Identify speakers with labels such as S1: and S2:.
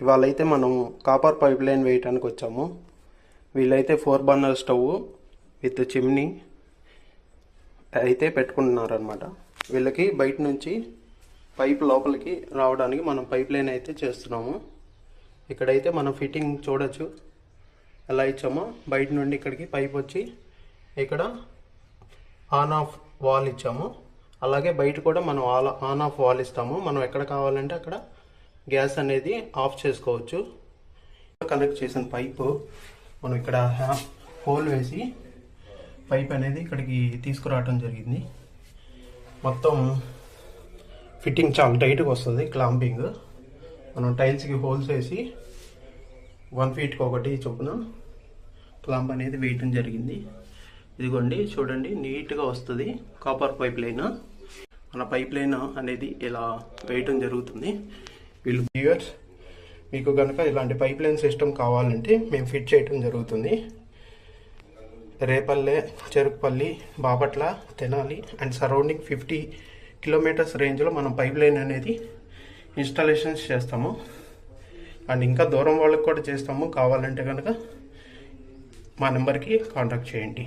S1: ఇవాళ అయితే మనం కాపర్ పైప్ లైన్ వేయటానికి వచ్చాము. వీళ్ళైతే 4 బర్నర్ స్టవ్ విత్ చిమ్నీ అయితే పెట్టుకుంటున్నారనమాట. వీళ్ళకి బయట నుంచి పైప్ లోపలికి రావడానికి మనం పైప్ లైన్ అయితే చేస్తున్నాము. ఇక్కడైతే మనం ఫిట్టింగ్ చూడొచ్చు ఎలా ఇచ్చామో. బయట నుండి ఇక్కడికి పైప్ వచ్చి ఇక్కడ ఆన్ ఆఫ్ వాల్ ఇచ్చాము. అలాగే బయట కూడా మనం ఆన్ ఆఫ్ వాల్ ఇస్తాము. మనం ఎక్కడ కావాలంటే అక్కడ గ్యాస్ అనేది ఆఫ్ చేసుకోవచ్చు. కనెక్ట్ చేసిన పైపు మనం ఇక్కడ హోల్ వేసి పైప్ అనేది ఇక్కడికి తీసుకురావడం జరిగింది. మొత్తం ఫిట్టింగ్ చాలా టైట్గా వస్తుంది. క్లాంపింగ్ మనం టైల్స్కి హోల్స్ వేసి 1 ఫీట్కి ఒకటి చొప్పున క్లాంప్ అనేది వేయటం జరిగింది. ఇదిగోండి చూడండి, నీట్గా వస్తుంది కాపర్ పైప్ లైన్. మన పైప్ లైన్ అనేది ఇలా వేయటం జరుగుతుంది. వీళ్ళు వ్యూవర్స్, మీకు కనుక ఇలాంటి పైప్ లైన్ సిస్టమ్ కావాలంటే మేము ఫిట్ చేయటం జరుగుతుంది. Repalle, Cherukupalli, Bapatla, Tenali and surrounding 50 kilometres రేంజ్లో మనం పైప్ లైన్ అనేది ఇన్స్టాలేషన్స్ చేస్తాము. అండ్ ఇంకా దూరం వాళ్ళకి కూడా చేస్తాము. కావాలంటే కనుక మా నెంబర్కి కాంటాక్ట్ చేయండి.